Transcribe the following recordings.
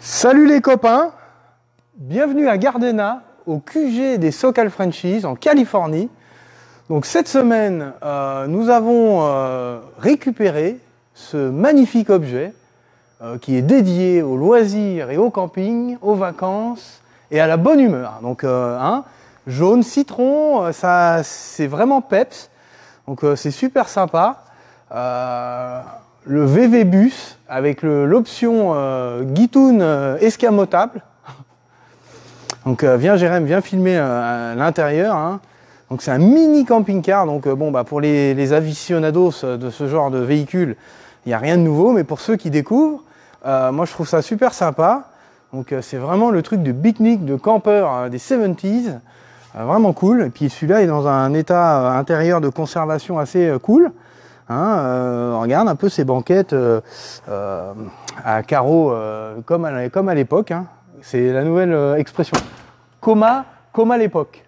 Salut les copains, bienvenue à Gardena, au QG des Sokal Frenchies en Californie. Donc cette semaine, nous avons récupéré ce magnifique objet qui est dédié aux loisirs et au camping, aux vacances et à la bonne humeur. Donc jaune citron, ça c'est vraiment peps, donc c'est super sympa. Le VV Bus avec l'option guitoune escamotable. Donc viens Jérém, viens filmer à l'intérieur. Hein. Donc c'est un mini camping-car. Donc pour les aficionados de ce genre de véhicule, il n'y a rien de nouveau. Mais pour ceux qui découvrent, moi je trouve ça super sympa. Donc c'est vraiment le truc de pique-nique, de campeur des 70s. Vraiment cool. Et puis celui-là est dans un état intérieur de conservation assez cool. Regarde un peu ces banquettes à carreaux comme à l'époque. Hein. C'est la nouvelle expression. Coma à l'époque.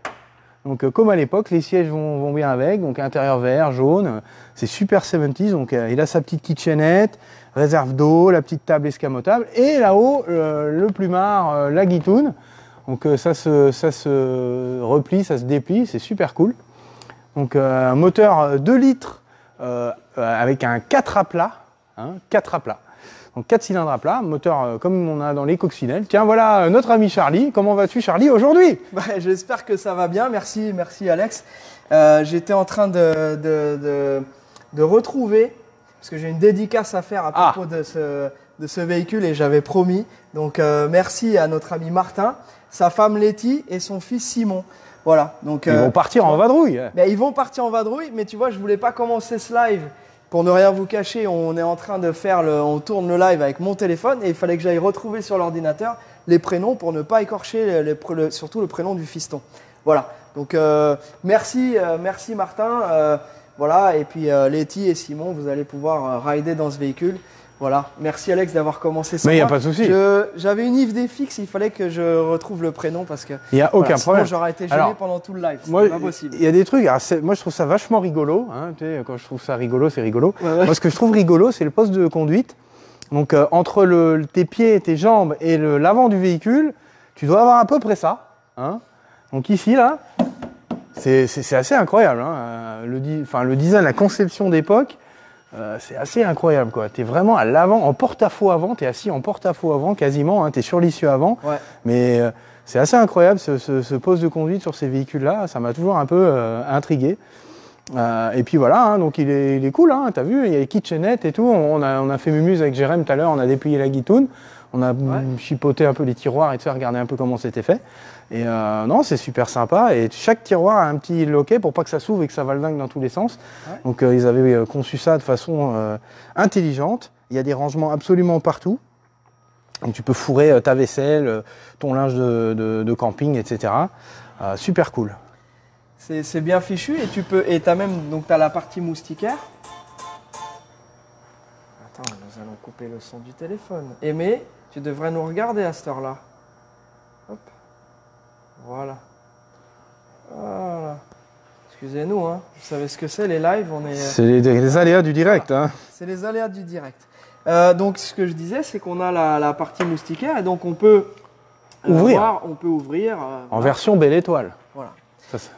Donc comme à l'époque, les sièges vont bien avec. Donc intérieur vert, jaune. C'est super 70s. Donc il a sa petite kitchenette, réserve d'eau, la petite table escamotable. Et là-haut, le plumard, la guitoune. Donc ça se replie, ça se déplie. C'est super cool. Donc un moteur 2 litres. Avec un 4 à plat, 4 à plat. Donc 4 cylindres à plat, moteur comme on a dans les coccinelles. Tiens, voilà notre ami Charlie. Comment vas-tu Charlie aujourd'hui? J'espère que ça va bien, merci Alex. J'étais en train de retrouver, parce que j'ai une dédicace à faire à propos de ce véhicule et j'avais promis. Donc merci à notre ami Martin, sa femme Letty et son fils Simon. Voilà, donc, ils vont partir en vadrouille. Ils vont partir en vadrouille, mais tu vois, je voulais pas commencer ce live. Pour ne rien vous cacher, on est en train de faire on tourne le live avec mon téléphone et il fallait que j'aille retrouver sur l'ordinateur les prénoms pour ne pas écorcher surtout le prénom du fiston. Voilà, donc merci Martin. Voilà, et puis Letty et Simon, vous allez pouvoir rider dans ce véhicule. Voilà, merci Alex d'avoir commencé ça. Mais il n'y a pas de souci. J'avais une IFD fixe, il fallait que je retrouve le prénom parce que il n'y a aucun problème. Sinon j'aurais été gêné pendant tout le live. Moi, pas possible. Il y a des trucs, moi je trouve ça vachement rigolo. Hein, tu sais, quand je trouve ça rigolo, c'est rigolo. Ouais. Moi ce que je trouve rigolo, c'est le poste de conduite. Donc entre tes pieds, tes jambes et l'avant du véhicule, tu dois avoir à peu près ça. Hein. Donc ici, là, c'est assez incroyable. Hein. Le design, la conception d'époque. C'est assez incroyable quoi. Tu es vraiment à l'avant, en porte-à-faux avant, tu es assis en porte-à-faux avant quasiment, hein, tu es sur l'issue avant. Ouais. Mais c'est assez incroyable ce poste de conduite sur ces véhicules-là, ça m'a toujours un peu intrigué. Et puis voilà, hein, donc il est cool, hein, tu as vu, il y a les kitchenettes et tout. On a fait mumuse avec Jérém tout à l'heure, on a déplié la guitoune, on a chipoté un peu les tiroirs et tout ça, regardé un peu comment c'était fait. Et non, c'est super sympa. Et chaque tiroir a un petit loquet pour pas que ça s'ouvre et que ça valdingue dans tous les sens. Ouais. Donc ils avaient conçu ça de façon intelligente. Il y a des rangements absolument partout. Donc tu peux fourrer ta vaisselle, ton linge de camping, etc. Super cool. C'est bien fichu et t'as même donc t'as la partie moustiquaire. Attends, nous allons couper le son du téléphone. Aimé, tu devrais nous regarder à cette heure-là. Hop. Voilà. Excusez-nous, hein. Vous savez ce que c'est les lives, c'est les aléas du direct. Hein. C'est les aléas du direct. Donc ce que je disais, c'est qu'on a la partie moustiquaire et donc on peut ouvrir. On peut ouvrir. En version belle étoile. Voilà.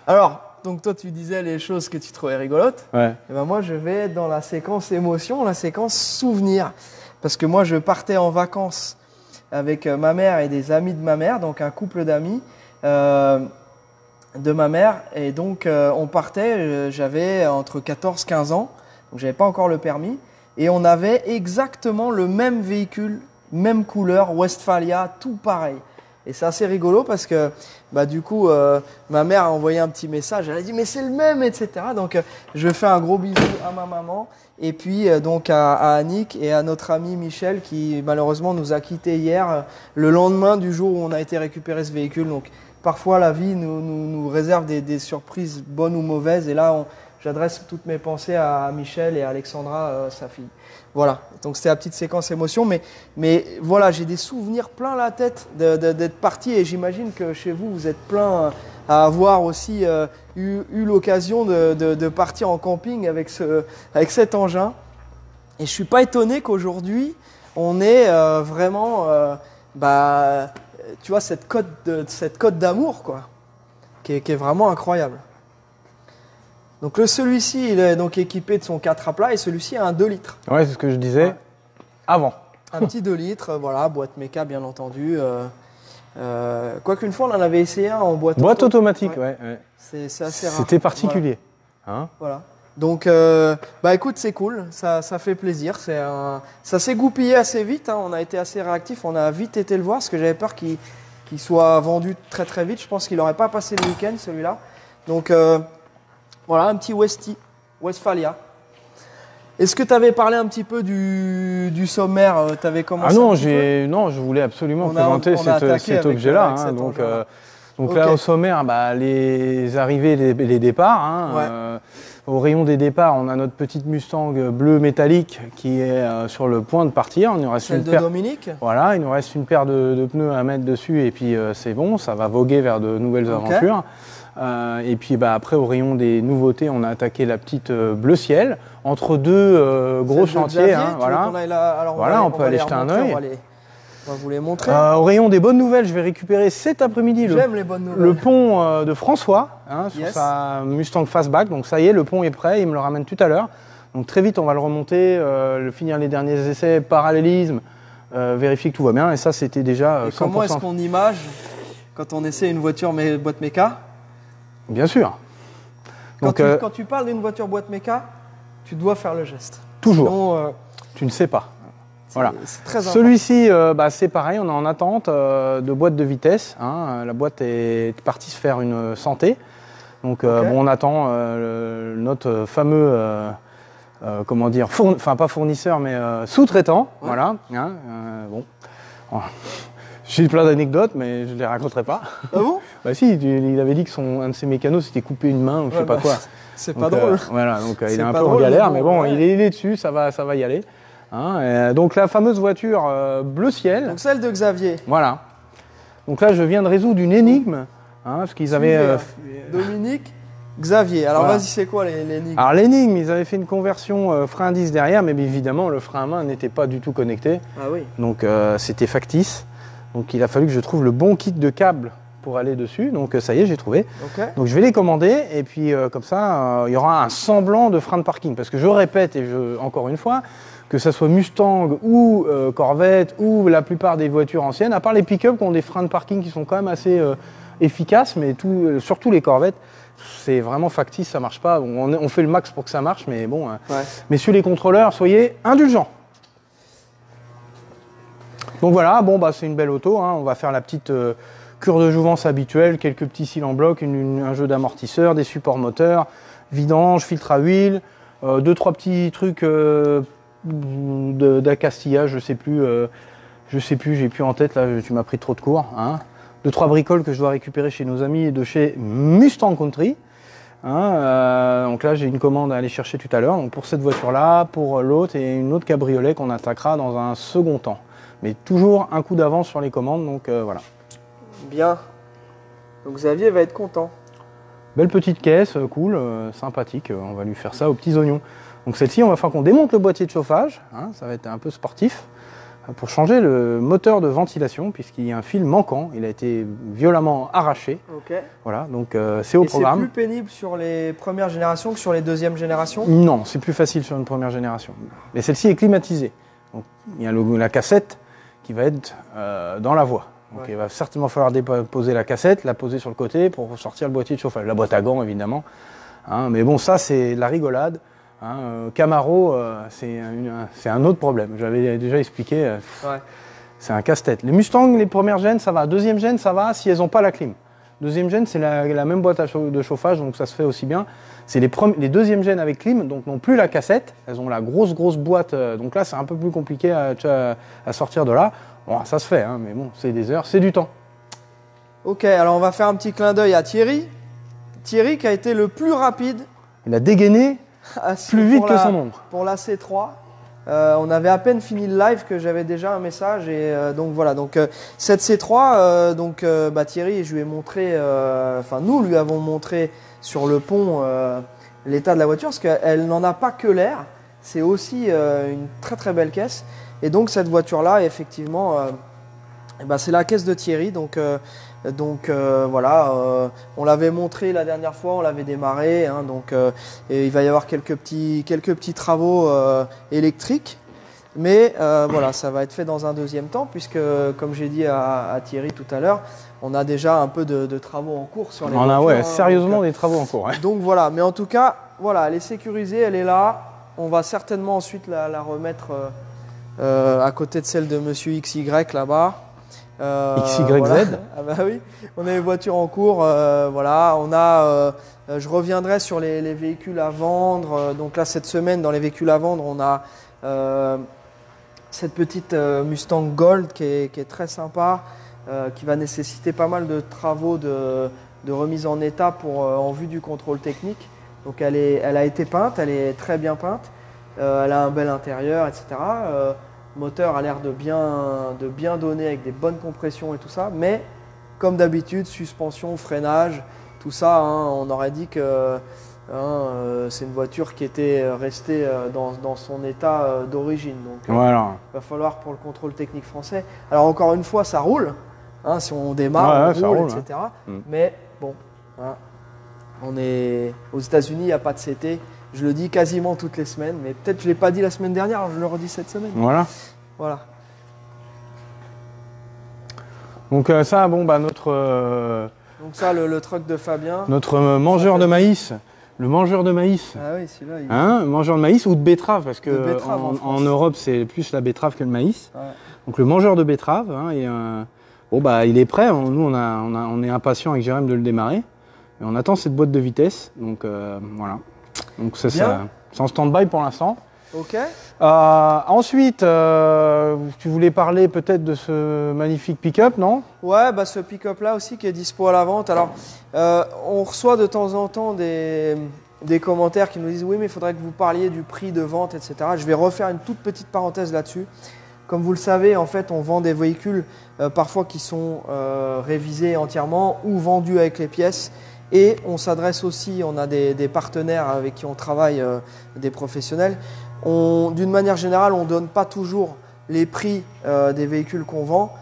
Alors, donc toi tu disais les choses que tu trouvais rigolotes. Ouais. Et ben moi je vais être dans la séquence émotion, la séquence souvenir. Parce que moi je partais en vacances avec ma mère et des amis de ma mère, donc un couple d'amis de ma mère. Et donc on partait, j'avais entre 14 et 15 ans, donc j'avais pas encore le permis. Et on avait exactement le même véhicule, même couleur, Westphalia, tout pareil. Et c'est assez rigolo parce que du coup, ma mère a envoyé un petit message. Elle a dit mais c'est le même, etc. Donc je fais un gros bisou à ma maman et puis donc à Annick et à notre ami Michel qui malheureusement nous a quittés hier, le lendemain du jour où on a été récupérer ce véhicule. Donc parfois la vie nous réserve des surprises bonnes ou mauvaises. Et là, j'adresse toutes mes pensées à Michel et à Alexandra, sa fille. Voilà, donc c'était la petite séquence émotion, mais voilà, j'ai des souvenirs plein la tête d'être parti et j'imagine que chez vous, vous êtes plein à avoir aussi eu l'occasion de partir en camping avec cet engin. Et je ne suis pas étonné qu'aujourd'hui, on ait vraiment tu vois, cette cote d'amour quoi, qui est vraiment incroyable. Donc celui-ci, il est donc équipé de son 4 à plat et celui-ci a un 2 litres. Ouais, c'est ce que je disais avant. Un petit 2 litres, voilà, boîte méca bien entendu. Quoi qu'une fois, on en avait essayé un en boîte automatique, ouais. C'est assez rare. C'était particulier. Voilà. Donc, écoute, c'est cool, ça fait plaisir. Ça s'est goupillé assez vite, hein. On a été assez réactifs, on a vite été le voir parce que j'avais peur qu'il soit vendu très très vite. Je pense qu'il n'aurait pas passé le week-end celui-là. Donc, voilà, un petit Westphalia. Est-ce que tu avais parlé un petit peu du sommaire? T'avais commencé non, je voulais absolument présenter cet objet-là. Donc là, au sommaire, les arrivées, les départs. Au rayon des départs, on a notre petite Mustang bleue métallique qui est sur le point de partir. Il nous reste Celle de Dominique. Voilà, il nous reste une paire de pneus à mettre dessus et puis c'est bon, ça va voguer vers de nouvelles aventures. Et puis après, au rayon des nouveautés, on a attaqué la petite bleu ciel entre deux gros chantiers. On peut aller jeter un œil. On va vous les montrer. Au rayon des bonnes nouvelles, je vais récupérer cet après-midi le pont de François sur sa Mustang Fastback. Donc ça y est, le pont est prêt, il me le ramène tout à l'heure. Donc très vite, on va le remonter, finir les derniers essais, parallélisme, vérifier que tout va bien. Et ça, c'était déjà 100%. Comment est-ce qu'on image quand on essaie une voiture boîte méca? Bien sûr. Quand tu parles d'une voiture boîte méca, tu dois faire le geste. Toujours. Sinon, tu ne sais pas. Voilà. Celui-ci, c'est pareil, on est en attente de boîte de vitesse. La boîte est partie se faire une santé. Donc on attend notre fameux, pas fournisseur, mais sous-traitant. Ouais. Voilà. J'ai plein d'anecdotes, mais je ne les raconterai pas. Ah bon? Si, il avait dit que un de ses mécanos s'était coupé une main ou je sais pas quoi. C'est pas drôle. Voilà, donc il est un peu en galère, mais bon, il est dessus, ça va y aller. Donc la fameuse voiture bleu ciel. Donc celle de Xavier. Voilà. Donc là, je viens de résoudre une énigme, parce qu'ils avaient... Dominique, Xavier. Alors vas-y, c'est quoi l'énigme? Alors l'énigme, ils avaient fait une conversion frein à disque derrière, mais évidemment, le frein à main n'était pas du tout connecté. Ah oui. Donc c'était factice. Donc il a fallu que je trouve le bon kit de câbles pour aller dessus. Donc ça y est, j'ai trouvé. Donc je vais les commander et puis comme ça, il y aura un semblant de frein de parking. Parce que je répète, encore une fois, que ça soit Mustang ou Corvette ou la plupart des voitures anciennes, à part les pick-up qui ont des freins de parking qui sont quand même assez efficaces, mais surtout les Corvettes, c'est vraiment factice, ça marche pas. On fait le max pour que ça marche, mais bon. Messieurs les contrôleurs, soyez indulgents. Donc voilà, c'est une belle auto. On va faire la petite cure de jouvence habituelle, quelques petits cils en bloc, un jeu d'amortisseur, des supports moteurs, vidange, filtre à huile, 2-3 petits trucs d'accastillage, je sais plus, j'ai plus en tête là, tu m'as pris trop de cours. 2-3 bricoles que je dois récupérer chez nos amis de chez Mustang Country. Donc là, j'ai une commande à aller chercher tout à l'heure. Donc pour cette voiture-là, pour l'autre et une autre cabriolet qu'on attaquera dans un second temps. Mais toujours un coup d'avance sur les commandes, donc voilà. Bien. Donc Xavier va être content. Belle petite caisse, cool, sympathique. On va lui faire ça aux petits oignons. Donc celle-ci, on va faire qu'on démonte le boîtier de chauffage. Ça va être un peu sportif. pour changer le moteur de ventilation, puisqu'il y a un fil manquant, il a été violemment arraché. Ok. Voilà, donc c'est au programme. C'est plus pénible sur les premières générations que sur les deuxièmes générations? Non, c'est plus facile sur une première génération. Mais celle-ci est climatisée. Donc, il y a la cassette qui va être dans la voie. Donc il va certainement falloir déposer la cassette, la poser sur le côté pour sortir le boîtier de chauffage. La boîte à gants, évidemment. Hein, mais bon, ça, c'est la rigolade. Hein, Camaro, c'est un autre problème. J'avais déjà expliqué. C'est un casse-tête. Les Mustangs, les premières gènes, ça va. Deuxième gène, ça va si elles n'ont pas la clim. Deuxième gène, c'est la même boîte de chauffage, donc ça se fait aussi bien. C'est les deuxièmes gènes avec clim, donc non plus la cassette. Elles ont la grosse boîte. Donc là, c'est un peu plus compliqué à sortir de là. Bon, ça se fait, hein, mais bon, c'est des heures, c'est du temps. Ok, alors on va faire un petit clin d'œil à Thierry. Thierry qui a été le plus rapide. Il a dégainé plus vite que son ombre. Pour la C3. On avait à peine fini le live que j'avais déjà un message. Et donc voilà, donc, cette C3, Thierry, je lui ai montré, nous lui avons montré sur le pont l'état de la voiture, parce qu'elle n'en a pas que l'air. C'est aussi une très très belle caisse. Et donc cette voiture-là, effectivement, c'est la caisse de Thierry. On l'avait montré la dernière fois, on l'avait démarré. Hein, et il va y avoir quelques petits travaux électriques. Mais ça va être fait dans un deuxième temps, puisque, comme j'ai dit à Thierry tout à l'heure, on a déjà un peu de travaux en cours sur les voitures. On a sérieusement des travaux en cours. Ouais. Donc voilà, mais en tout cas, voilà, elle est sécurisée, elle est là. On va certainement ensuite la remettre à côté de celle de Monsieur XY là-bas. XYZ. Voilà. Ah bah oui, on a une voiture en cours. On a. Je reviendrai sur les véhicules à vendre. Donc là, cette semaine, dans les véhicules à vendre, on a cette petite Mustang Gold qui est très sympa, qui va nécessiter pas mal de travaux de remise en état en vue du contrôle technique. Donc elle a été peinte, elle est très bien peinte. Elle a un bel intérieur, etc. Moteur a l'air de bien donner avec des bonnes compressions et tout ça. Mais comme d'habitude, suspension, freinage, tout ça, hein, on aurait dit que c'est une voiture qui était restée dans son état d'origine. Donc voilà. Il va falloir pour le contrôle technique français. Alors encore une fois, ça roule. Hein, si on démarre, on roule, etc. Hein. Mais bon, hein, on est aux États-Unis, il n'y a pas de CT. Je le dis quasiment toutes les semaines, mais peut-être je ne l'ai pas dit la semaine dernière, alors je le redis cette semaine. Voilà. Donc ça, notre... Donc ça, le truck de Fabien. Notre mangeur de maïs. Le mangeur de maïs. Ah oui, celui-là. Mangeur de maïs ou de betterave, parce que en Europe, c'est plus la betterave que le maïs. Ouais. Donc le mangeur de betterave, il est prêt. Nous, on est impatient avec Jérém de le démarrer. Et on attend cette boîte de vitesse. Donc voilà. Donc c'est ça. C'est en stand-by pour l'instant. Ok. Ensuite, tu voulais parler peut-être de ce magnifique pick-up, non? Ouais, ce pick-up là aussi qui est dispo à la vente. Alors, on reçoit de temps en temps des commentaires qui nous disent oui, mais il faudrait que vous parliez du prix de vente, etc. Je vais refaire une toute petite parenthèse là-dessus. Comme vous le savez, en fait, on vend des véhicules parfois qui sont révisés entièrement ou vendus avec les pièces. Et on s'adresse aussi, on a des partenaires avec qui on travaille, des professionnels. D'une manière générale, on ne donne pas toujours les prix des véhicules qu'on vend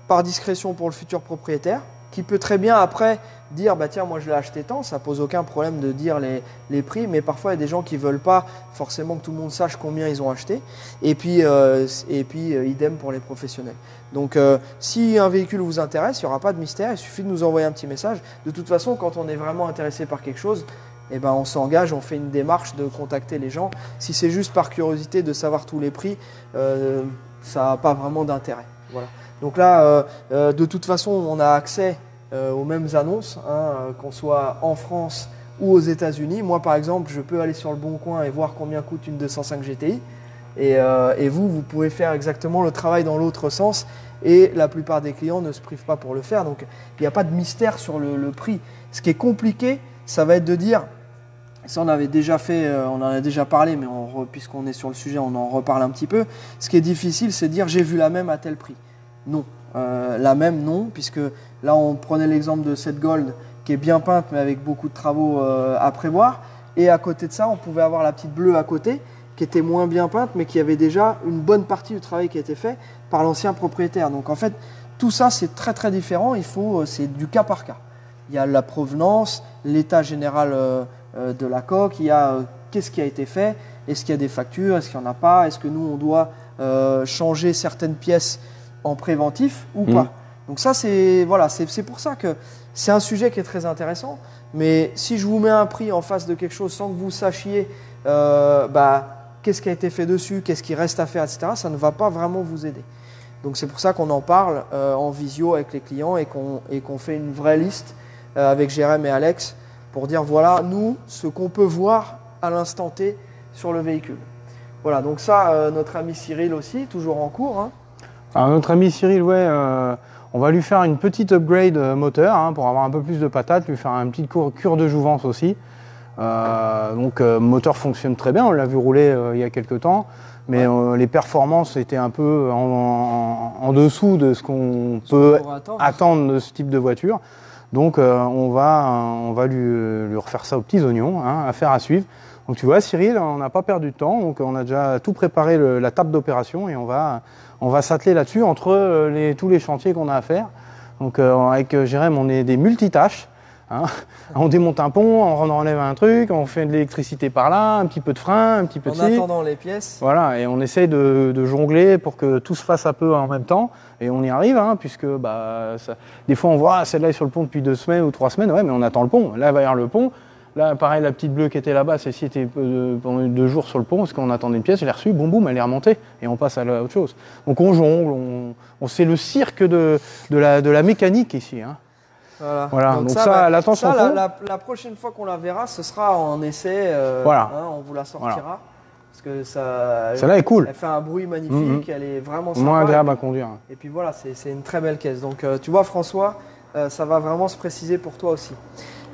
par discrétion pour le futur propriétaire, qui peut très bien après dire tiens, moi je l'ai acheté tant, ça pose aucun problème de dire les prix, mais parfois il y a des gens qui ne veulent pas forcément que tout le monde sache combien ils ont acheté, et puis idem pour les professionnels. Donc si un véhicule vous intéresse, il n'y aura pas de mystère, il suffit de nous envoyer un petit message. De toute façon, quand on est vraiment intéressé par quelque chose, on s'engage, on fait une démarche de contacter les gens. Si c'est juste par curiosité de savoir tous les prix, ça n'a pas vraiment d'intérêt. Voilà. Donc là, de toute façon, on a accès aux mêmes annonces, qu'on soit en France ou aux États-Unis. Moi, par exemple, je peux aller sur le Bon Coin et voir combien coûte une 205 GTI. Et vous pouvez faire exactement le travail dans l'autre sens. Et la plupart des clients ne se privent pas pour le faire. Donc, il n'y a pas de mystère sur le prix. Ce qui est compliqué, ça va être de dire, ça on avait déjà fait, on en a déjà parlé, mais puisqu'on est sur le sujet, on en reparle un petit peu. Ce qui est difficile, c'est de dire j'ai vu la même à tel prix. Non, la même non, puisque là on prenait l'exemple de cette Gold qui est bien peinte, mais avec beaucoup de travaux à prévoir. Et à côté de ça, on pouvait avoir la petite bleue à côté qui était moins bien peinte, mais qui avait déjà une bonne partie du travail qui a été fait par l'ancien propriétaire. Donc en fait, tout ça, c'est très très différent. C'est du cas par cas. Il y a la provenance, l'état général de la coque, il y a qu'est-ce qui a été fait, est-ce qu'il y a des factures, est-ce qu'il n'y en a pas, est-ce que nous, on doit changer certaines pièces en préventif ou pas. Donc ça, c'est pour ça que c'est un sujet qui est très intéressant. Mais si je vous mets un prix en face de quelque chose sans que vous sachiez qu'est-ce qui a été fait dessus, qu'est-ce qui reste à faire, etc., ça ne va pas vraiment vous aider. Donc c'est pour ça qu'on en parle en visio avec les clients et qu'on fait une vraie liste avec Jérém et Alex pour dire voilà, nous, ce qu'on peut voir à l'instant T sur le véhicule. Voilà, donc ça, notre ami Cyril aussi, toujours en cours. Hein. Alors notre ami Cyril, on va lui faire une petite upgrade moteur pour avoir un peu plus de patates, lui faire un petit cure de jouvence aussi. Moteur fonctionne très bien, on l'a vu rouler il y a quelques temps, mais les performances étaient un peu en dessous de ce qu'on peut attendre de ce type de voiture. Donc on va lui refaire ça aux petits oignons, affaire à suivre. Donc tu vois Cyril, on n'a pas perdu de temps, donc on a déjà tout préparé la table d'opération et on va s'atteler là-dessus entre tous les chantiers qu'on a à faire. Donc avec Jérém, on est des multitâches. On démonte un pont, on enlève un truc, on fait de l'électricité par là, un petit peu de frein, un petit peu de en attendant les pièces. Voilà, et on essaye de jongler pour que tout se fasse un peu en même temps. Et on y arrive, puisque des fois on voit celle-là est sur le pont depuis 2 semaines ou 3 semaines, mais on attend le pont. Là, il va y avoir le pont. Là, pareil, la petite bleue qui était là-bas, celle-ci était pendant 2 jours sur le pont, parce qu'on attendait une pièce, je l'ai reçue, boum boum, elle est remontée, et on passe à autre chose. Donc on jongle, c'est le cirque de la mécanique ici. Voilà. Donc ça, l'attention. La prochaine fois qu'on la verra, ce sera en essai. On vous la sortira. Voilà. Parce que celle-là est cool. Elle fait un bruit magnifique, elle est vraiment sympa. Moins agréable à conduire. Et puis voilà, c'est une très belle caisse. Donc tu vois, François, ça va vraiment se préciser pour toi aussi.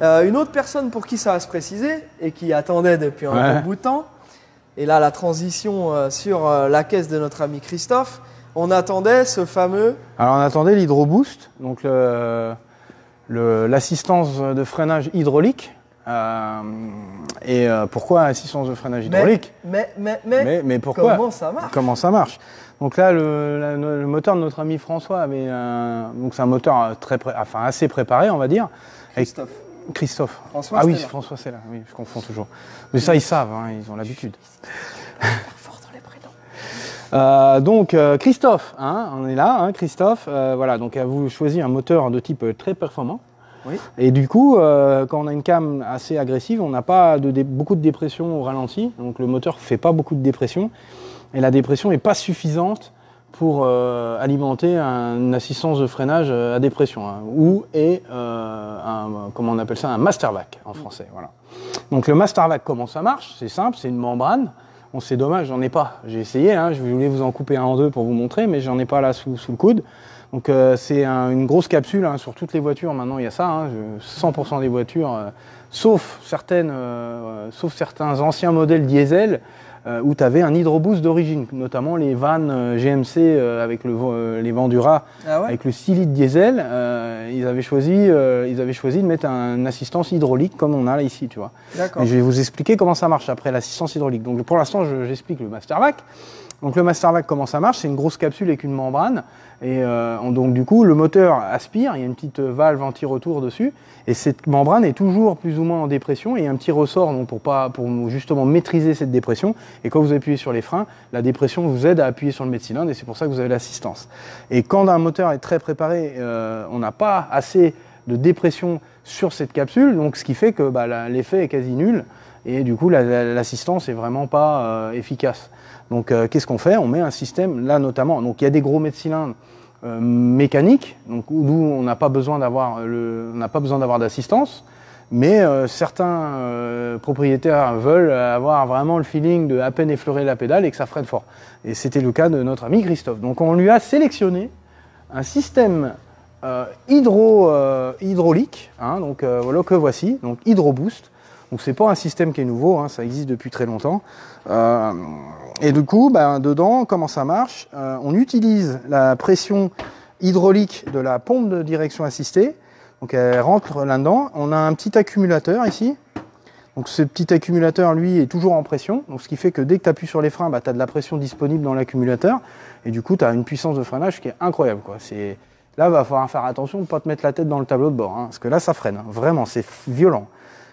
Une autre personne pour qui ça va se préciser et qui attendait depuis un bon bout de temps, et là la transition sur la caisse de notre ami Christophe, on attendait ce fameux... Alors on attendait l'Hydro-Boost, donc l'assistance de freinage hydraulique. Pourquoi assistance de freinage hydraulique ? Mais pourquoi ? Comment ça marche ? Donc là, le moteur de notre ami François avait donc c'est un moteur assez préparé, on va dire. Christophe. François, oui, François, c'est là. Oui, je confonds toujours. Mais ça, ils savent, ils ont l'habitude. Fort dans les prénoms. Christophe, on est là, Christophe. Donc vous choisissez un moteur de type très performant. Oui. Et du coup, quand on a une cam assez agressive, on n'a pas beaucoup de dépression au ralenti. Donc le moteur ne fait pas beaucoup de dépression. Et la dépression n'est pas suffisante pour alimenter une assistance de freinage à dépression, comment on appelle ça, un mastervac en français. Voilà. Donc le mastervac, comment ça marche ? C'est simple, c'est une membrane. Bon, c'est dommage, j'en ai pas. J'ai essayé, je voulais vous en couper un en deux pour vous montrer, mais j'en ai pas là sous le coude. Donc c'est une grosse capsule, sur toutes les voitures, maintenant il y a ça, 100% des voitures, sauf certains anciens modèles diesel, où tu avais un Hydro-Boost d'origine, notamment les vannes GMC avec les Vendura, avec le 6 litres diesel, ils avaient choisi de mettre une assistance hydraulique comme on a là ici, tu vois. D'accord. Et je vais vous expliquer comment ça marche après l'assistance hydraulique. Donc pour l'instant, j'explique le Mastervac. Donc le Mastervac, comment ça marche ? C'est une grosse capsule avec une membrane. Et donc du coup, le moteur aspire, il y a une petite valve anti-retour dessus. Et cette membrane est toujours plus ou moins en dépression. Et il y a un petit ressort donc, pour justement maîtriser cette dépression. Et quand vous appuyez sur les freins, la dépression vous aide à appuyer sur le mètre-cylindre. Et c'est pour ça que vous avez l'assistance. Et quand un moteur est très préparé, on n'a pas assez de dépression sur cette capsule. Donc ce qui fait que l'effet est quasi nul. Et du coup, l'assistance est vraiment pas efficace. Donc qu'est-ce qu'on fait ? On met un système, là notamment, donc il y a des gros mètres-cylindres mécaniques, donc où on n'a pas besoin d'avoir d'assistance, mais certains propriétaires veulent avoir vraiment le feeling de à peine effleurer la pédale et que ça freine fort. Et c'était le cas de notre ami Christophe. Donc on lui a sélectionné un système hydraulique, que voici, donc Hydro-Boost. Donc c'est pas un système qui est nouveau, ça existe depuis très longtemps. Et du coup, dedans, comment ça marche ? On utilise la pression hydraulique de la pompe de direction assistée. Donc elle rentre là-dedans. On a un petit accumulateur ici. Donc ce petit accumulateur, lui, est toujours en pression. Donc ce qui fait que dès que tu appuies sur les freins, bah, tu as de la pression disponible dans l'accumulateur. Et du coup, tu as une puissance de freinage qui est incroyable, quoi. Là, il va falloir faire attention de ne pas te mettre la tête dans le tableau de bord. Hein, parce que là, ça freine. Hein. Vraiment, c'est violent.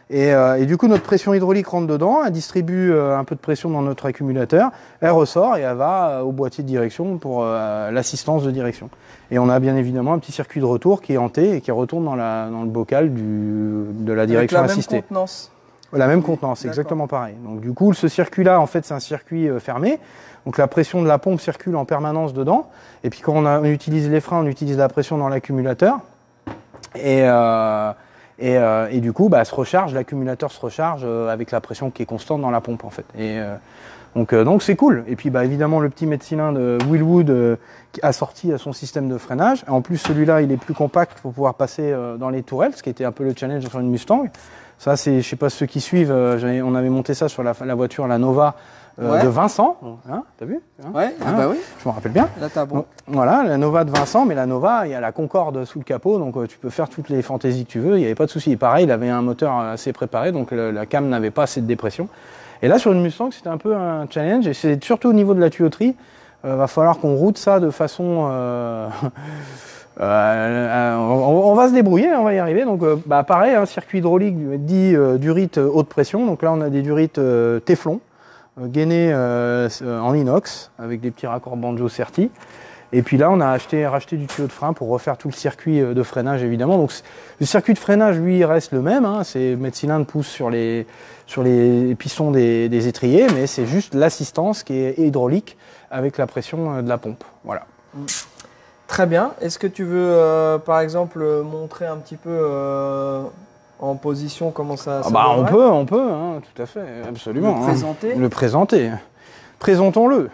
Et du coup, notre pression hydraulique rentre dedans. Elle distribue un peu de pression dans notre accumulateur. Elle ressort et elle va au boîtier de direction pour l'assistance de direction. Et on a bien évidemment un petit circuit de retour qui est hanté et qui retourne dans le bocal de la direction assistée. Avec la même contenance. La même contenance, c'est exactement pareil. Donc du coup, ce circuit-là, en fait, c'est un circuit fermé. Donc la pression de la pompe circule en permanence dedans. Et puis quand on utilise les freins, on utilise la pression dans l'accumulateur. Et du coup, bah, se recharge, l'accumulateur se recharge avec la pression qui est constante dans la pompe, en fait. Donc c'est cool. Et puis bah, évidemment, le petit mètre-cylindre Willwood assorti à son système de freinage. En plus, celui-là, il est plus compact pour pouvoir passer dans les tourelles, ce qui était un peu le challenge sur une Mustang. Ça, je ne sais pas ceux qui suivent, on avait monté ça sur la voiture, la Nova de Vincent. Hein, t'as vu hein, ouais, bah oui. Je me rappelle bien. Là, t'as bon. Donc, voilà, la Nova de Vincent, mais la Nova, il y a la Concorde sous le capot, donc tu peux faire toutes les fantaisies que tu veux, il n'y avait pas de souci. Et pareil, il avait un moteur assez préparé, donc la cam n'avait pas assez de dépression. Et là, sur une Mustang, c'était un peu un challenge, et c'est surtout au niveau de la tuyauterie. Va falloir qu'on route ça de façon... on va se débrouiller, on va y arriver. Donc, bah, pareil, un circuit hydraulique dit durite haute pression. Donc là, on a des durites Teflon, gainés en inox, avec des petits raccords banjo Certi. Et puis là, on a racheté du tuyau de frein pour refaire tout le circuit de freinage, évidemment. Donc, le circuit de freinage, lui, il reste le même. Hein, c'est mettre cylindre pousse sur les pistons des étriers, mais c'est juste l'assistance qui est hydraulique avec la pression de la pompe. Voilà. Très bien. Est-ce que tu veux, par exemple, montrer un petit peu en position comment ça bah, on peut, hein, tout à fait, absolument. Le présenter. Le présenter. Présentons-le.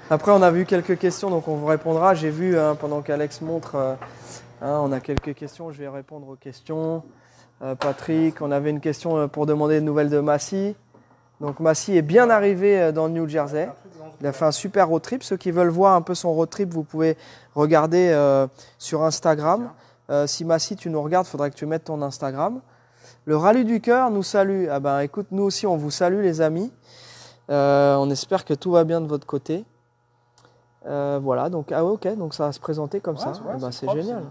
Après, on a vu quelques questions, donc on vous répondra. J'ai vu, pendant qu'Alex montre, on a quelques questions. Je vais répondre aux questions. Patrick, on avait une question pour demander des nouvelles de Massy. Donc Massy est bien arrivé dans le New Jersey. Il a fait un super road trip. Ceux qui veulent voir un peu son road trip, vous pouvez regarder sur Instagram. Si Massy, tu nous regardes, il faudrait que tu mettes ton Instagram. Le Rallye du Cœur nous salue. Ah ben, écoute, nous aussi, on vous salue, les amis. On espère que tout va bien de votre côté. Voilà, donc ok, donc ça va se présenter comme ça. C'est génial.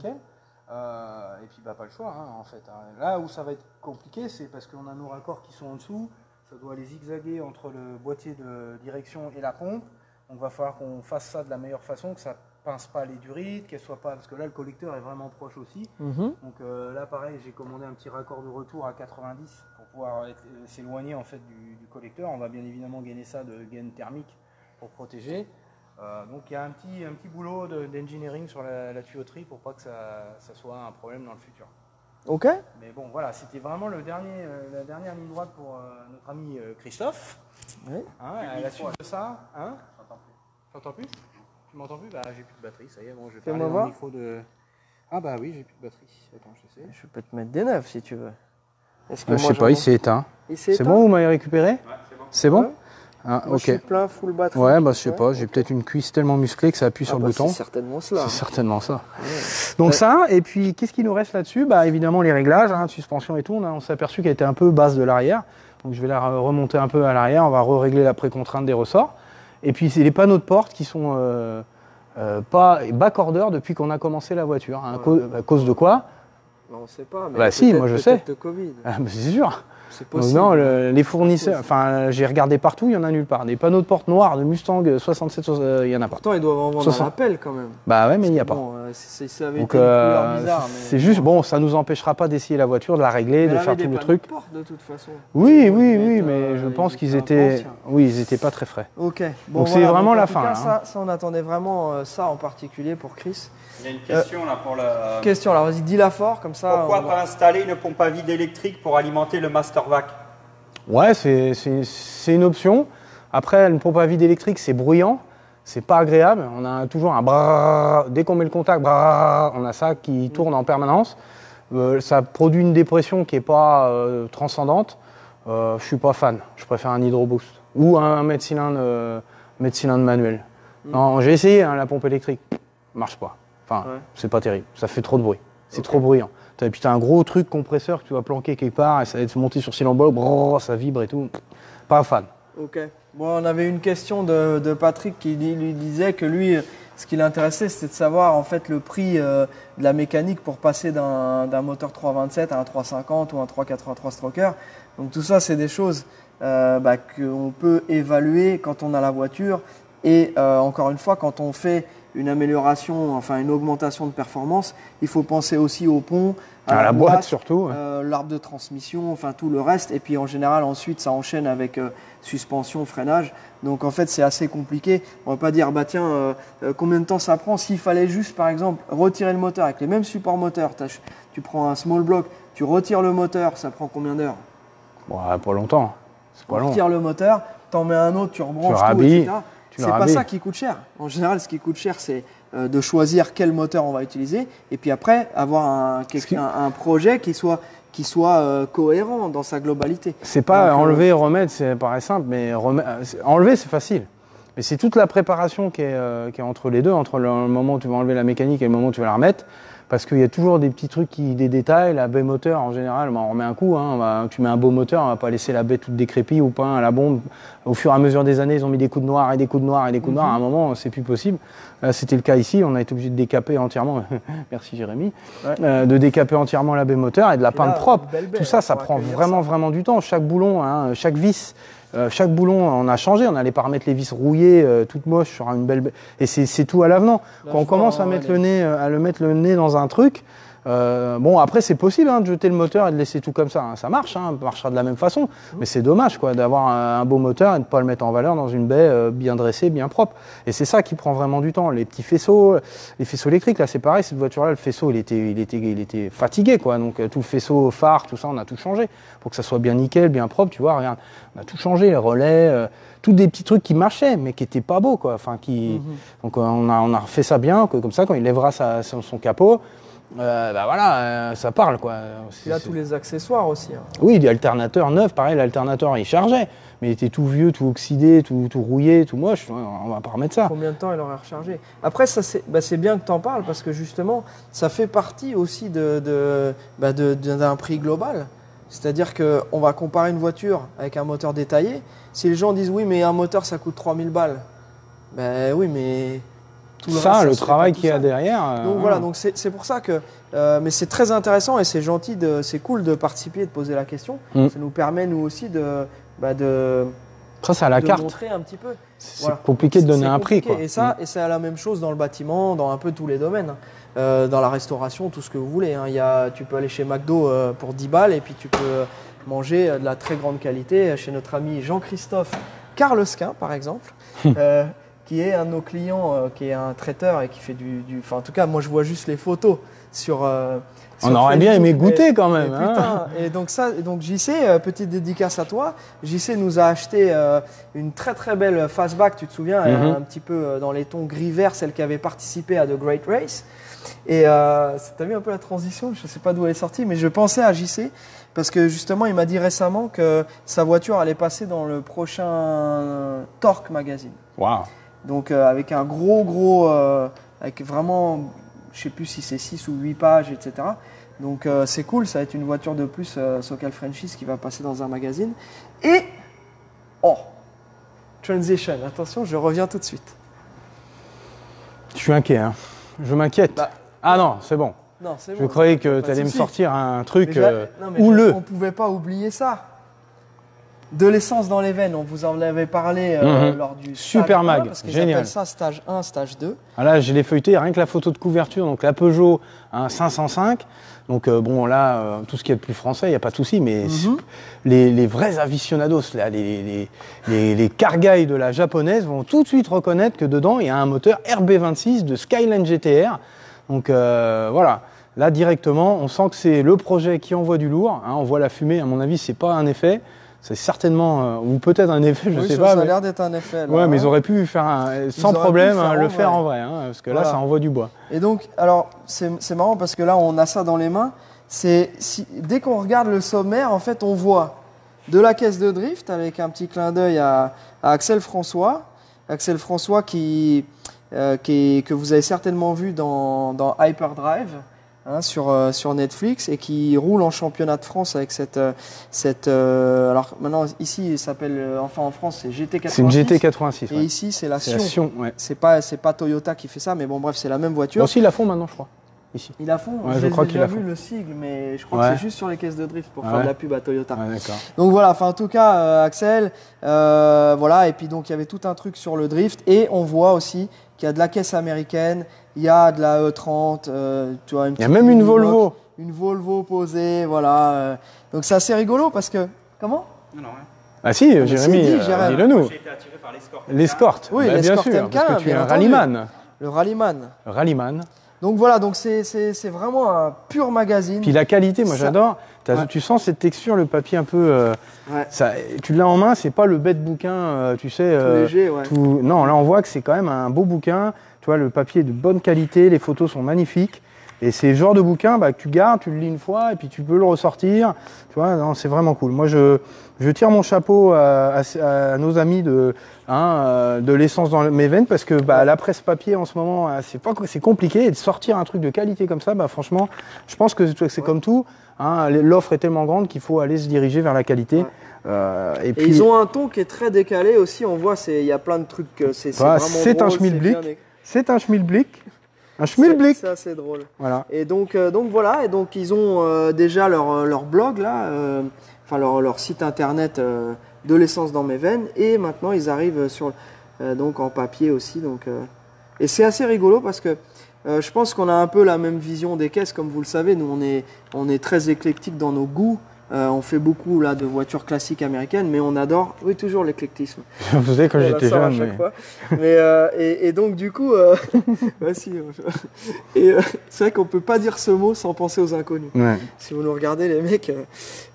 Et puis bah, pas le choix, hein, en fait. Là où ça va être compliqué, c'est parce qu'on a nos raccords qui sont en dessous. Ça doit les zigzaguer entre le boîtier de direction et la pompe. Donc il va falloir qu'on fasse ça de la meilleure façon, que ça pince pas les durites, qu'elle soit pas... Parce que là, le collecteur est vraiment proche aussi. Donc là, pareil, j'ai commandé un petit raccord de retour à 90 pour pouvoir s'éloigner en fait du collecteur. On va bien évidemment gainer ça de gaine thermique pour protéger. Donc il y a un petit boulot d'engineering sur la tuyauterie pour pas que ça soit un problème dans le futur. Ok. Mais bon, voilà, c'était vraiment la dernière ligne droite pour notre ami Christophe. Oui. Hein, à la suite de ça, hein, t'entends plus? Tu m'entends plus? Bah, j'ai plus de batterie, ça y est, bon, je vais parler dans le micro de... Ah bah oui, j'ai plus de batterie. Attends, je sais. Je peux te mettre des neufs si tu veux. Je sais pas, il s'est éteint. C'est bon, vous m'avez récupéré? Ouais, c'est bon. Ah, moi, ok. je suis plein, full batterie. Ouais, bah je sais pas, j'ai peut-être une cuisse tellement musclée que ça appuie sur le bouton. C'est certainement cela. C'est certainement ça. Ouais. Donc ça, et puis qu'est-ce qui nous reste là-dessus? Bah évidemment les réglages, hein, suspension et tout, on s'est aperçu qu'elle était un peu basse de l'arrière. Donc je vais la remonter un peu à l'arrière, on va régler la précontrainte des ressorts. Et puis c'est les panneaux de porte qui sont pas backorders depuis qu'on a commencé la voiture. Hein. À cause de quoi? On ne sait pas, mais bah si, moi je sais. De Covid. Ah, bah, c'est sûr. C'est possible. Donc, non, les fournisseurs, enfin j'ai regardé partout, il n'y en a nulle part. Des panneaux de porte noirs de Mustang 67, il n'y en a pas. Pourtant ils doivent en vendre un appel quand même. Bah ouais, mais il n'y a pas. Ça avait été une couleur bizarre. C'est juste, bon, ça ne nous empêchera pas d'essayer la voiture, de la régler, de faire tout le truc. De porte, de toute façon. Oui, mais je pense qu'ils étaient... Oui, ils n'étaient pas très frais. Ok. Bon, donc c'est vraiment la fin. Ça, on attendait vraiment ça en particulier pour Chris. Il y a une question là pour la... Question, alors vas-y, dis-la fort, comme ça... Pourquoi pas installer une pompe à vide électrique pour alimenter le Mastervac? Ouais, c'est une option. Après, une pompe à vide électrique, c'est bruyant, c'est pas agréable. On a toujours un brrrr, dès qu'on met le contact, brrrr, on a ça qui tourne en permanence. Ça produit une dépression qui n'est pas transcendante. Je suis pas fan. Je préfère un hydroboost ou un mètre-cylindre manuel. Non, j'ai essayé la pompe électrique, marche pas. Enfin, c'est pas terrible. Ça fait trop de bruit. C'est trop bruyant. Et puis tu as un gros truc compresseur que tu vas planquer quelque part et ça va être monté sur cylindre, ça vibre et tout. Pas fan. Ok. Bon, on avait une question de Patrick qui lui disait que lui, ce qui l'intéressait, c'était de savoir en fait le prix de la mécanique pour passer d'un moteur 327 à un 350 ou un 383 stroker. Donc tout ça, c'est des choses qu'on peut évaluer quand on a la voiture. Et encore une fois, quand on fait une amélioration, enfin une augmentation de performance, il faut penser aussi au pont, à la boîte surtout, l'arbre de transmission, enfin tout le reste. Et puis en général, ensuite, ça enchaîne avec suspension, freinage. Donc en fait, c'est assez compliqué. On va pas dire, bah tiens, combien de temps ça prend. S'il fallait juste, par exemple, retirer le moteur avec les mêmes supports moteurs, tu prends un small block, tu retires le moteur, ça prend combien d'heures? Bon, pas longtemps. C'est pas long. Tu retires le moteur, tu en mets un autre, tu rebranches tout, rhabilles, etc. C'est pas ça qui coûte cher. En général, ce qui coûte cher, c'est de choisir quel moteur on va utiliser et puis après avoir un projet qui soit cohérent dans sa globalité. C'est pas enlever et remettre, c'est paraît simple, mais enlever c'est facile. Mais c'est toute la préparation qui est entre les deux, entre le moment où tu vas enlever la mécanique et le moment où tu vas la remettre. Parce qu'il y a toujours des petits trucs, des détails. La baie moteur, en général, on remet un coup. Tu mets un beau moteur, on va pas laisser la baie toute décrépie ou pas à la bombe. Au fur et à mesure des années, ils ont mis des coups de noir et des coups de noir et des coups de noir. À un moment, c'est plus possible. C'était le cas ici. On a été obligé de décaper entièrement. Merci Jérémy. Ouais. De décaper entièrement la baie moteur et de la peindre propre. Tout ça, ça prend vraiment du temps. Chaque boulon, chaque vis. Chaque boulon, on a changé, on n'allait pas remettre les vis rouillées, toutes moches sur une belle. Et c'est tout à l'avenant. Quand on commence à mettre mettre le nez dans un truc, bon après c'est possible de jeter le moteur et de laisser tout comme ça. Ça marche, ça marchera de la même façon. Mais c'est dommage d'avoir un beau moteur et de ne pas le mettre en valeur dans une baie bien dressée, bien propre. Et c'est ça qui prend vraiment du temps. Les petits faisceaux, les faisceaux électriques, là c'est pareil. Cette voiture-là, le faisceau, il était fatigué, quoi. Donc tout le faisceau phare, tout ça, on a tout changé pour que ça soit bien nickel, bien propre. Tu vois, regarde, on a tout changé, les relais. Tous des petits trucs qui marchaient, mais qui n'étaient pas beaux, quoi. Enfin, Donc on a refait ça bien, comme ça, quand il lèvera son capot, ça parle, quoi. Il y a tous les accessoires aussi. Oui, l'alternateur neuf, pareil, l'alternateur il chargeait, mais il était tout vieux, tout oxydé, tout rouillé, tout moche. On va pas remettre ça. Combien de temps il aurait rechargé? Après, ça c'est bien que tu en parles parce que justement, ça fait partie aussi d'un prix global. C'est-à-dire qu'on va comparer une voiture avec un moteur détaillé. Si les gens disent oui, mais un moteur ça coûte 3000 balles, ben oui, mais tout le reste, le travail qu'il y a derrière. Donc voilà, donc c'est pour ça que. Mais c'est très intéressant et c'est gentil, c'est cool de participer et de poser la question. Ça nous permet nous aussi de ça, à la carte. Montrer un petit peu. C'est compliqué de donner un prix, quoi. Et ça, et c'est la même chose dans le bâtiment, dans un peu tous les domaines. Dans la restauration, tout ce que vous voulez. Tu peux aller chez McDo pour 10 balles et puis tu peux manger de la très grande qualité chez notre ami Jean-Christophe Carlesquin, par exemple, qui est un de nos clients, qui est un traiteur et qui fait Enfin, en tout cas, moi, je vois juste les photos sur on aurait bien aimé goûter quand même. Et donc JC, petite dédicace à toi. JC nous a acheté une très très belle fastback, tu te souviens, un petit peu dans les tons gris vert, celle qui avait participé à The Great Race. Et t'as vu un peu la transition, je ne sais pas d'où elle est sortie, mais je pensais à JC parce que justement il m'a dit récemment que sa voiture allait passer dans le prochain Torque Magazine. Waouh. Donc avec un gros, avec vraiment, je ne sais plus si c'est 6 ou 8 pages, etc. Donc c'est cool, ça va être une voiture de plus Socal Frenchies qui va passer dans un magazine. Et, transition, attention, je reviens tout de suite. Je suis inquiet, je m'inquiète. Ah non, c'est bon. Non, c'est bon. Je croyais que tu allais me sortir un truc houleux. On ne pouvait pas oublier ça. De l'essence dans les veines, on vous en avait parlé lors du Super mag, parce qu'ils génial. appellent ça stage 1, stage 2. Ah là, je l'ai feuilleté, rien que la photo de couverture, donc la Peugeot 505. Donc bon, là, tout ce qui est de plus français, il n'y a pas de souci, mais les vrais aficionados, là, les cargailles de la japonaise vont tout de suite reconnaître que dedans, il y a un moteur RB26 de Skyline GTR. Donc voilà, là directement, on sent que c'est le projet qui envoie du lourd. On voit la fumée, à mon avis, c'est pas un effet. C'est certainement, ou peut-être un effet, je sais pas. Ça a l'air d'être un effet. Là, mais ils auraient pu faire sans problème le faire en vrai, parce que là, ça envoie du bois. Et donc, alors, c'est marrant parce que là, on a ça dans les mains. Dès qu'on regarde le sommaire, en fait, on voit de la caisse de drift avec un petit clin d'œil à Axel François. Axel François que vous avez certainement vu dans Hyperdrive. hein, sur Netflix et qui roule en championnat de France avec alors maintenant ici il s'appelle enfin en France c'est GT86. C'est une GT86. Et ouais. ici c'est la C'est la Sion. Sion, ouais. C'est pas Toyota qui fait ça, mais bon bref c'est la même voiture. Bon, aussi, ils la font maintenant, je crois. Ici. Ils la font. Ouais, je J'ai crois qu'ils déjà la vu font. le sigle, mais je crois Ouais. que c'est juste sur les caisses de drift pour Ah faire ouais. de la pub à Toyota. Ouais, d'accord. Donc voilà, enfin en tout cas Axel, voilà, et puis donc il y avait tout un truc sur le drift et on voit aussi qu'il y a de la caisse américaine, il y a de la E30, tu vois, Il y a même une Volvo. Une Volvo posée, voilà. Donc c'est assez rigolo parce que comment? Non, non, rien. Ah si, mais Jérémy, c'est dit, Jérémy. dis-le nous. J'ai été attiré par l'escorte. L'escorte. Oui, Bah, bien l'escorte sûr, MK, parce que tu es bien un entendu. rallyman. Le Rallyman. Rallyman. Donc voilà, donc c'est vraiment un pur magazine. Puis la qualité, moi Ça- j'adore. Ouais. Tu sens cette texture, le papier un peu. Ouais. Ça, tu l'as en main, c'est pas le bête bouquin, tu sais. Tout léger, ouais. Non, là on voit que c'est quand même un beau bouquin. Tu vois, le papier est de bonne qualité, les photos sont magnifiques. Et c'est le genre de bouquin que tu gardes, tu le lis une fois et puis tu peux le ressortir. Tu vois, non, c'est vraiment cool. Moi, je tire mon chapeau à nos amis de l'essence dans mes veines parce que la presse papier en ce moment, c'est compliqué. Et de sortir un truc de qualité comme ça, franchement, je pense que c'est comme tout. Hein, l'offre est tellement grande qu'il faut aller se diriger vers la qualité. Ouais. Et puis, ils ont un ton qui est très décalé aussi. On voit, il y a plein de trucs. C'est Voilà, vraiment c'est drôle, un schmilblick. bien c'est un schmilblick. Un schmilblick. C'est assez drôle. Voilà. Et donc voilà. Et donc ils ont déjà leur blog là, enfin leur site internet de l'essence dans mes veines. Et maintenant ils arrivent sur donc en papier aussi. Donc et c'est assez rigolo parce que je pense qu'on a un peu la même vision des caisses, comme vous le savez. Nous on est très éclectique dans nos goûts. On fait beaucoup là de voitures classiques américaines, mais on adore, oui, toujours l'éclectisme. Vous savez, quand On la j'étais sort à jeune. chaque mais- fois. Mais, et donc du coup, bah, si, et c'est vrai qu'on peut pas dire ce mot sans penser aux inconnus. Ouais. Si vous nous regardez les mecs.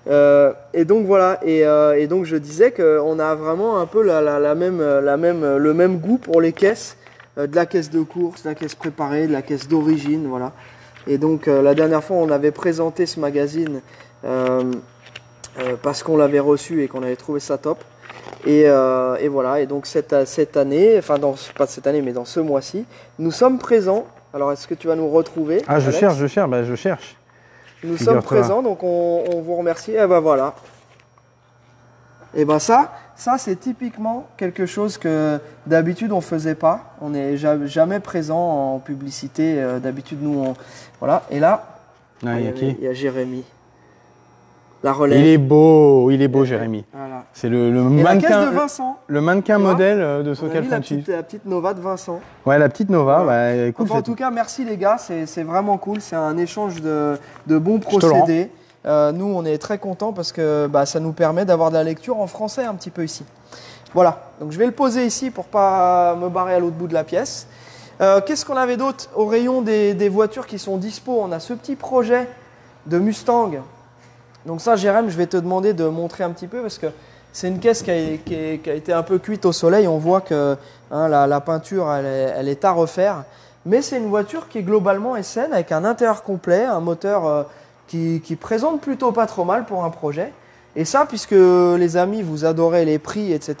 Et donc voilà, et donc je disais qu'on a vraiment un peu le même goût pour les caisses, de la caisse de course, de la caisse préparée, de la caisse d'origine, voilà. Et donc la dernière fois on avait présenté ce magazine parce qu'on l'avait reçu et qu'on avait trouvé ça top. Et voilà, et donc cette année, enfin pas cette année mais dans ce mois-ci, nous sommes présents. Alors est-ce que tu vas nous retrouver? Ah, je Alex cherche, je cherche. Nous sommes Figure-toi. présents, donc on vous remercie. Et ben voilà. Et ben ça c'est typiquement quelque chose que d'habitude on faisait pas. On n'est jamais présent en publicité. D'habitude nous voilà. Et là, Ah, il y a qui il y a Jérémy. La relève. Il est beau, Jérémy. Voilà. C'est le Et la caisse de mannequin, Vincent. le mannequin Tu vois, modèle de On a Socal mis la Franchise. petite Nova de Vincent. Ouais, la petite Nova. Voilà. Bah, écoute, Enfin, en tout cas, merci les gars, c'est vraiment cool. C'est un échange de bons Je te le rends. procédés. Nous, on est très contents parce que ça nous permet d'avoir de la lecture en français un petit peu ici. Voilà, donc je vais le poser ici pour pas me barrer à l'autre bout de la pièce. Qu'est-ce qu'on avait d'autre au rayon des voitures qui sont dispo? On a ce petit projet de Mustang. Donc ça, Jérém, je vais te demander de montrer un petit peu parce que c'est une caisse qui a été un peu cuite au soleil. On voit que la peinture, elle est à refaire. Mais c'est une voiture qui globalement est saine avec un intérieur complet, un moteur qui présente plutôt pas trop mal pour un projet. Et ça, puisque les amis, vous adorez les prix, etc.,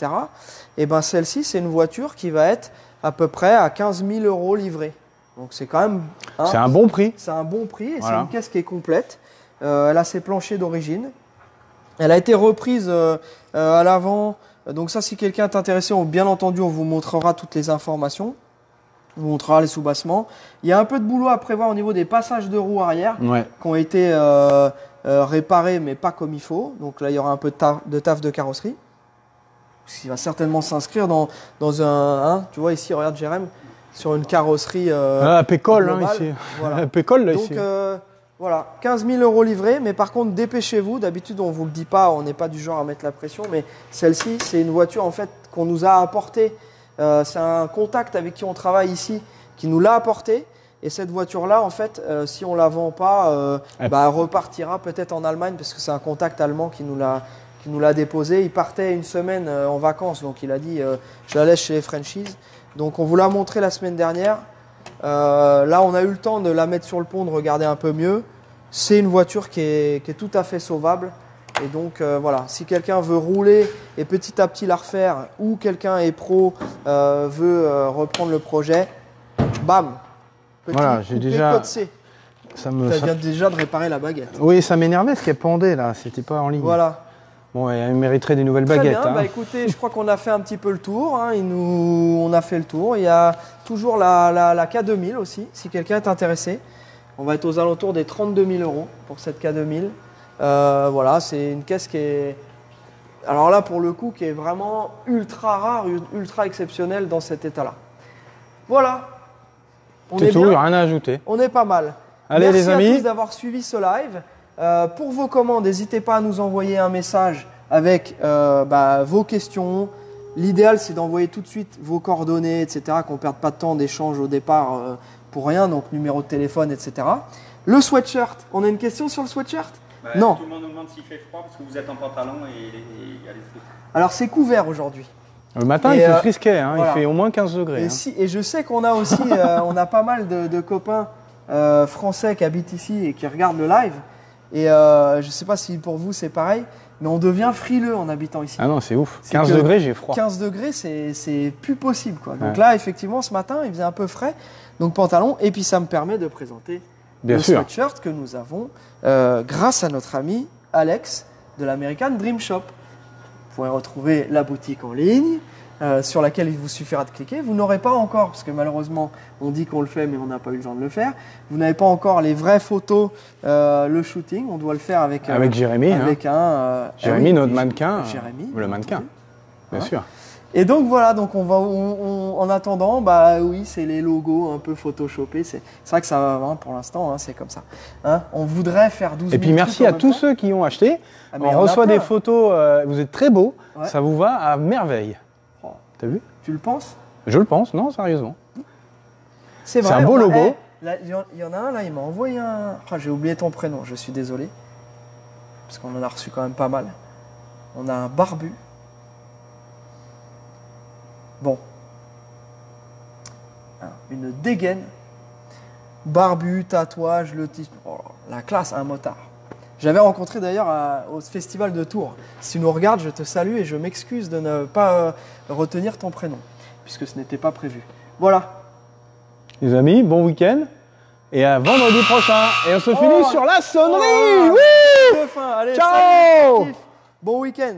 et ben celle-ci, c'est une voiture qui va être à peu près à 15 000 € livrée. Donc c'est quand même... c'est un bon prix. C'est un bon prix et Voilà. c'est une caisse qui est complète. Elle a ses planchers d'origine. Elle a été reprise à l'avant. Donc ça, si quelqu'un est intéressé, bien entendu, on vous montrera toutes les informations. On vous montrera les soubassements. Il y a un peu de boulot à prévoir au niveau des passages de roues arrière Ouais. qui ont été réparés, mais pas comme il faut. Donc là, il y aura un peu de taf de carrosserie. Ce qui va certainement s'inscrire dans un... tu vois ici, regarde Jérém, sur une carrosserie Ah, Pécole, hein, globale. ici. Voilà. Pécole, là, Donc ici. voilà, 15 000 € livrés, mais par contre dépêchez-vous. D'habitude on vous le dit pas, on n'est pas du genre à mettre la pression, mais celle-ci c'est une voiture en fait qu'on nous a apportée. C'est un contact avec qui on travaille ici qui nous l'a apportée. Et cette voiture-là, en fait, si on la vend pas, elle repartira peut-être en Allemagne parce que c'est un contact allemand qui nous l'a déposée. Il partait une semaine en vacances, donc il a dit je la laisse chez les Frenchies. Donc on vous l'a montré la semaine dernière. Là, on a eu le temps de la mettre sur le pont, de regarder un peu mieux. C'est une voiture qui est tout à fait sauvable. Et donc, voilà, si quelqu'un veut rouler et petit à petit la refaire, ou quelqu'un est pro, veut reprendre le projet, bam, petit Voilà, j'ai coupé déjà- code C. Ça me... Tu viens déjà de réparer la baguette. Oui, ça m'énervait ce qu'elle pendait là, c'était pas en ligne. Voilà. Bon, elle mériterait des nouvelles Très baguettes. bien, Hein. bah écoutez, je crois qu'on a fait un petit peu le tour. Hein. On a fait le tour. Il y a toujours la K2000 aussi, si quelqu'un est intéressé. On va être aux alentours des 32 000 € pour cette K2000. Voilà, c'est une caisse qui est... Alors là, pour le coup, qui est vraiment ultra rare, ultra exceptionnelle dans cet état-là. Voilà. On C'est est tout, bien. rien à ajouter. On est pas mal. Allez Merci les amis. à tous d'avoir suivi ce live. Pour vos commandes, n'hésitez pas à nous envoyer un message avec vos questions. L'idéal, c'est d'envoyer tout de suite vos coordonnées, etc. Qu'on ne perde pas de temps d'échange au départ pour rien, donc numéro de téléphone, etc. Le sweatshirt, on a une question sur le sweatshirt? Non. Tout le monde nous demande s'il fait froid parce que vous êtes en pantalon et il y a les trucs. Alors c'est couvert aujourd'hui. Le matin, Et, il fait frisquet, hein, voilà. il fait au moins 15 degrés. Et, Hein. et je sais qu'on a aussi on a pas mal de copains français qui habitent ici et qui regardent le live. Et je ne sais pas si pour vous c'est pareil, mais on devient frileux en habitant ici. Ah non, c'est ouf. C'est 15 que degrés, j'ai froid. 15 degrés, c'est plus possible, quoi. Donc Ouais. là, effectivement, ce matin, il faisait un peu frais. Donc pantalon, et puis ça me permet de présenter Bien le sûr. sweatshirt que nous avons grâce à notre ami Alex de l'American Dream Shop. Vous pourrez retrouver la boutique en ligne sur laquelle il vous suffira de cliquer. Vous n'aurez pas encore, parce que malheureusement on dit qu'on le fait mais on n'a pas eu le temps de le faire, vous n'avez pas encore les vraies photos, le shooting, on doit le faire avec Jérémy. avec hein. Jérémy, notre mannequin. Jérémy, Le mannequin, bien sûr. Et donc voilà, donc en attendant, bah oui, c'est les logos un peu photoshopés. C'est vrai que ça va, hein, pour l'instant, hein, c'est comme ça. Hein, on voudrait faire 12 Et puis 000 merci trucs en à même tous temps. ceux qui ont acheté. Ah, mais il y On en a reçoit plein. des photos, vous êtes très beaux, Ouais. ça vous va à merveille. Oh. T'as vu? Tu le penses? Je le pense, non, sérieusement. C'est vrai. un beau on a- logo. là, il y en a un là, il m'a envoyé un. Ah, j'ai oublié ton prénom, je suis désolé. Parce qu'on en a reçu quand même pas mal. On a un barbu. Bon. Une dégaine. Barbu, tatouage, le titre. Oh, la classe, un motard. J'avais rencontré d'ailleurs au festival de Tours. Si tu nous regardes, je te salue et je m'excuse de ne pas retenir ton prénom, puisque ce n'était pas prévu. Voilà. Les amis, bon week-end. Et à vendredi prochain. Et on se finit sur la sonnerie. Oh, Oui. de fin. Allez, Ciao. salut, kiff. Bon week-end.